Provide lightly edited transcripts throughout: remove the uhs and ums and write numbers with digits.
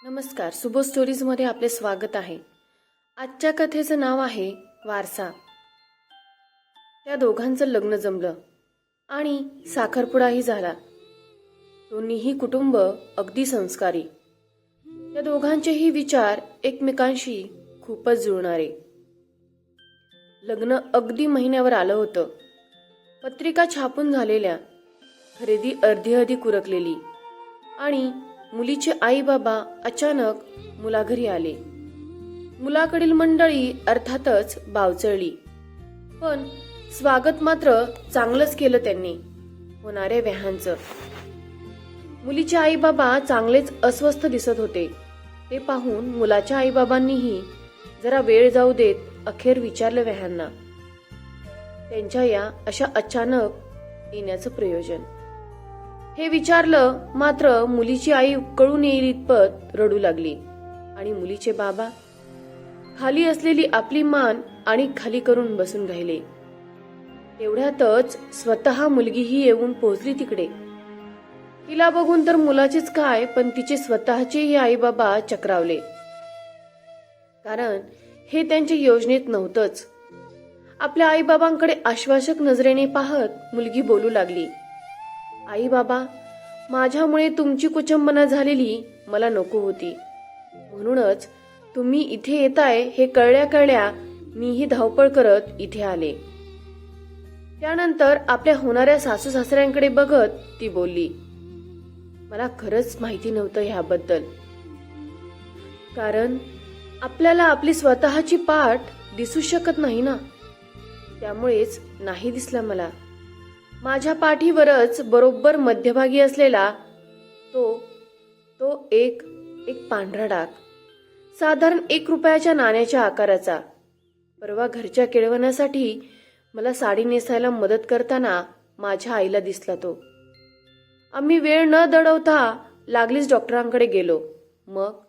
नमस्कार, सुबो स्टोरीजमध्ये आपले स्वागत आहे. आजच्या कथेचं नाव आहे वारसा. त्या दोघांचं लग्न जमलं आणि साखरपुडाही झाला. दोन्हीही कुटुंब अगदी संस्कारी. त्या दोघांचेही विचार एकमेकांशी खूपच जुळणारे. लग्न अगदी महिन्यावर आलं होतं. पत्रिका छापून झालेल्या, खरेदी अर्धी उरकलेली आणि मुलीचे आई बाबा अचानक मुलाघरी आले. मुलाकडील मंडळी अर्थातच बावचळली, पण स्वागत मात्र चांगलंच केलं त्यांनी, होणाऱ्या व्याहांचं. मुलीचे आई बाबा चांगलेच अस्वस्थ दिसत होते. ते पाहून मुलाच्या आई बाबांनीही जरा वेळ जाऊ देत अखेर विचारलं व्याहांना, त्यांच्या या अशा अचानक येण्याचं प्रयोजन. हे विचारलं मात्र मुलीची आई कळून येईल इतपत रडू लागली आणि मुलीचे बाबा खाली असलेली आपली मान आणि खाली करून बसून राहिले. तेवढ्यातच स्वतः मुलगीही येऊन पोहोचली तिकडे. तिला बघून तर मुलाचेच काय, पण तिचे स्वतःचेही आई बाबा चक्रावले, कारण हे त्यांच्या योजनेत नव्हतंच. आपल्या आई बाबांकडे आश्वासक नजरेने पाहत मुलगी बोलू लागली, आई बाबा, माझ्यामुळे तुमची कुचंबना झालेली मला नको होती, म्हणूनच तुम्ही इथे येताय हे कळल्या मीही धावपळ करत इथे आले. त्यानंतर आपल्या होणाऱ्या सासू सासऱ्यांकडे बघत ती बोलली, मला खरंच माहिती नव्हतं ह्याबद्दल, कारण आपल्याला आपली स्वतःची पाठ दिसू शकत नाही ना, त्यामुळेच नाही दिसला मला. माझ्या पाठीवरच बरोबर मध्यभागी असलेला तो एक पांढरा डाग, साधारण 1 रुपयाच्या नाण्याच्या आकाराचा. परवा घरच्या केळवण्यासाठी मला साडी नेसायला मदत करताना माझ्या आईला दिसला तो. आम्ही वेळ न दडवता लागलीच डॉक्टरांकडे गेलो. मग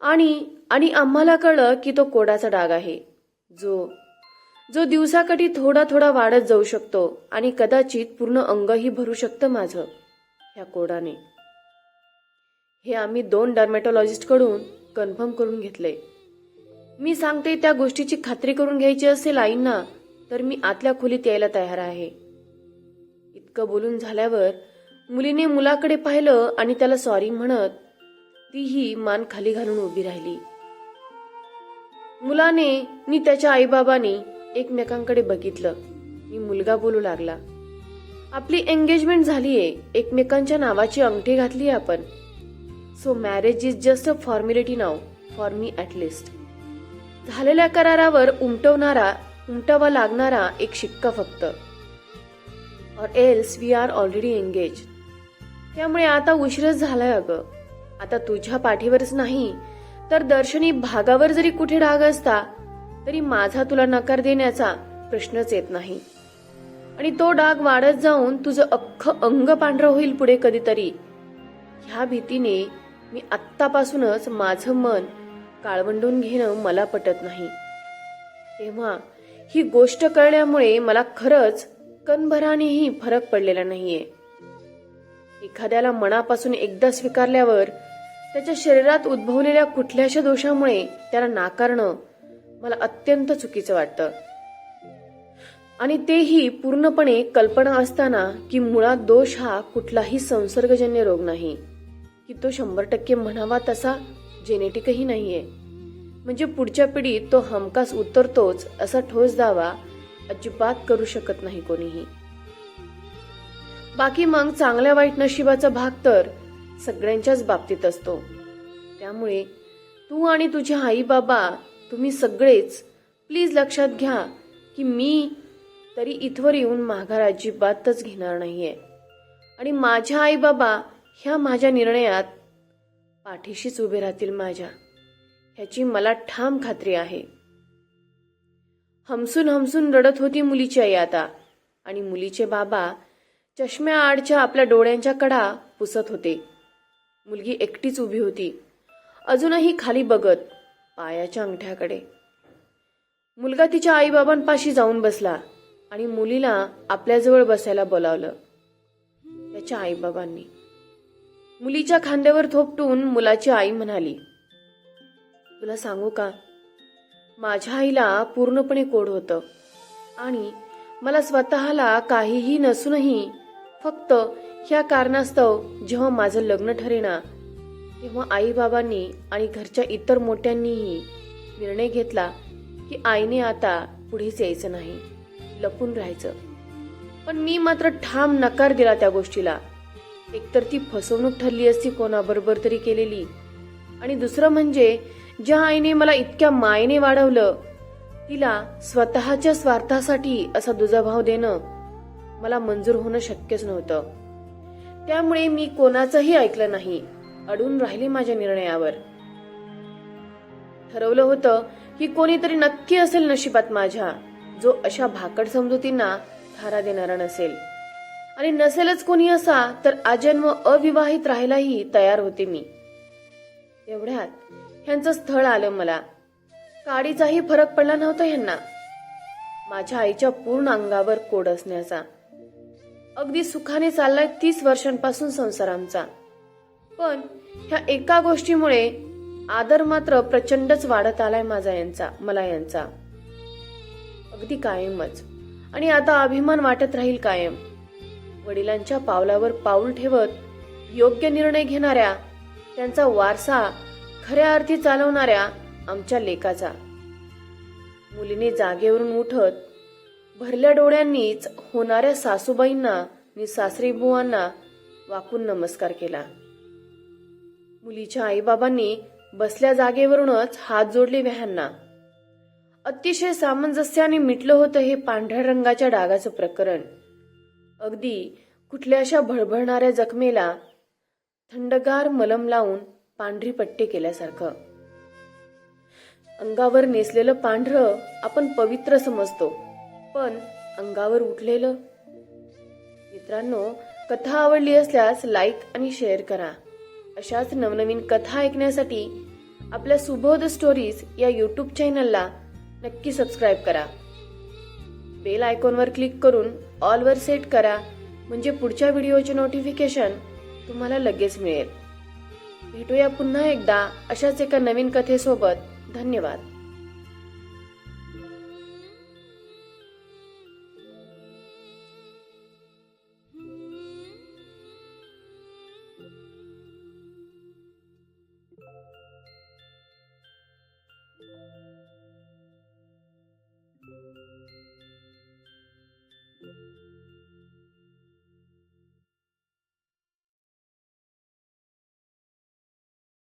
आणि आम्हाला कळलं की तो कोडाचा डाग आहे, जो दिवसाकाठी थोडा वाढत जाऊ शकतो आणि कदाचित पूर्ण अंगही भरू शकतं माझं ह्या कोडाने. हे आम्ही 2 डर्मॅटॉलॉजिस्ट कडून कन्फर्म करून घेतलंय. मी सांगते त्या गोष्टीची खात्री करून घ्यायची असेल आईंना तर मी आतल्या खोलीत यायला तयार आहे. इतकं बोलून झाल्यावर मुलीने मुलाकडे पाहिलं आणि त्याला सॉरी म्हणत तीही मान खाली घालून उभी राहिली. मुलाने नि त्याच्या आईबाबांनी एकमेकांकडे बघितलं. मी मुलगा बोलू लागला, आपली एंगेजमेंट झालीये, एकमेकांच्या नावाची अंगठी घातली आपण. So marriage is just a formality now for me at least. झालेल्या करारावर उमटवा लागणारा एक शिक्का फक्त, or else we are already engage. त्यामुळे आता उशीरच झालाय अगं. आता तुझ्या पाठीवरच नाही तर दर्शनी भागावर जरी कुठे डाग असता तरी माझा तुला नकार देण्याचा प्रश्नच येत नाही. आणि तो डाग वाढत जाऊन तुझं अख्खं अंग पांढरं होईल पुढे कधीतरी, ह्या भीतीने मी आत्तापासूनच माझं मन काळवंडून घेणं मला पटत नाही. तेव्हा ही गोष्ट कळल्यामुळे मला खरंच कणभरानेही फरक पडलेला नाहीये. एखाद्याला मनापासून एकदा स्वीकारल्यावर त्याच्या शरीरात उद्भवलेल्या कुठल्याशा दोषामुळे त्याला नाकारणं मला अत्यंत चुकीचं वाटतं. आणि तेही पूर्णपणे कल्पना असताना की मुळात दोष हा कुठलाही संसर्गजन्य रोग नाही, की तो 100% म्हणावा तसा जेनेटिकही नाहीये, म्हणजे पुढच्या पिढीत तो हमखास उतरतोच असा ठोस दावा अजिबात करू शकत नाही कोणीही. बाकी मग चांगल्या वाईट नशिबाचा भाग तर सगळ्यांच्याच बाबतीत असतो. त्यामुळे तू आणि तुझे आई बाबा तुम्ही सगळेच प्लीज लक्षात घ्या की मी तरी इथवर येऊन माघार अजिबातच घेणार नाहीये आणि माझ्या आई बाबा ह्या माझ्या निर्णयात पाठीशीच उभे राहतील माझ्या, ह्याची मला ठाम खात्री आहे. हमसून रडत होती मुलीची आई आता, आणि मुलीचे बाबा चष्म्याआडच्या आपल्या डोळ्यांच्या कडा पुसत होते. मुलगी एकटीच उभी होती, अजूनही खाली बघत पायाच्या अंगठ्याकडे. मुलगा तिच्या आईबाबांपाशी जाऊन बसला आणि मुलीला आपल्याजवळ बसायला बोलावलं त्याच्या आईबाबांनी. मुलीच्या खांद्यावर थोपटून मुलाची आई म्हणाली, तुला सांगू का, माझ्या आईला पूर्णपणे कोड होतं आणि मला स्वतःला काहीही नसूनही फक्त ह्या कारणास्तव जेव्हा माझं लग्न ठरेना तेव्हा आईबाबांनी आणि घरच्या इतर मोठ्यांनीही निर्णय घेतला की आईने आता पुढेच यायचं नाही, लपून राहायचं. पण मी मात्र ठाम नकार दिला त्या गोष्टीला. एकतर ती फसवणूक ठरली असती कोणाबरोबर तरी केलेली, आणि दुसरं म्हणजे ज्या आईने मला इतक्या मायेने वाढवलं तिला स्वतःच्या स्वार्थासाठी असा दुजाभाव देणं मला मंजूर होणं शक्यच नव्हतं. त्यामुळे मी कोणाचंही ऐकलं नाही, अडून राहिले माझ्या निर्णयावर. ठरवलं होतं की कोणीतरी नक्की असेल नशिबात माझ्या जो अशा भाकड समजुतींना थारा देणारा नसेल, आणि नसेलच कोणी असा तर आजन्म अविवाहित राहायलाही तयार होते मी. एवढ्यात ह्यांचं स्थळ आलं मला. काडीचाही फरक पडला नव्हता ह्यांना माझ्या आईच्या पूर्ण अंगावर कोड असण्याचा. अगदी सुखाने चाललाय 30 वर्षांपासून संसार आमचा. पण ह्या एका गोष्टीमुळे आदर मात्र प्रचंडच वाढत आलाय मला यांचा अगदी कायमच. आणि आता अभिमान वाटत राहील कायम. वडिलांच्या पावलावर पाऊल ठेवत योग्य निर्णय घेणाऱ्या, त्यांचा वारसा खऱ्या अर्थी चालवणाऱ्या आमच्या लेकाचा. मुलीने जागेवरून उठत भरल्या डोळ्यांनीच होणाऱ्या सासूबाईंना आणि सासरीबुवांना वाकून नमस्कार केला. मुलीच्या आईबाबांनी बसल्या जागेवरूनच हात जोडले व्याह्यांना. अतिशय सामंजस्याने मिटलं होतं हे पांढऱ्या रंगाच्या डागाचं प्रकरण. अगदी कुठल्याशा भळभळणाऱ्या जखमेला थंडगार मलम लावून पांढरी पट्टे केल्यासारखं. अंगावर नेसलेलं पांढरं आपण पवित्र समजतो, पण अंगावर उठलेलं. मित्रांनो, कथा आवडली असल्यास लाईक आणि शेअर करा. अशाच नवनवीन कथा ऐकण्यासाठी आपल्या सुबोध स्टोरीज या यूट्यूब चॅनलला नक्की सबस्क्राईब करा. बेल आयकॉनवर क्लिक करून ऑलवर सेट करा, म्हणजे पुढच्या व्हिडिओचे नोटिफिकेशन तुम्हाला लगेच मिळेल. भेटूया पुन्हा एकदा अशाच एका नवीन कथेसोबत. धन्यवाद.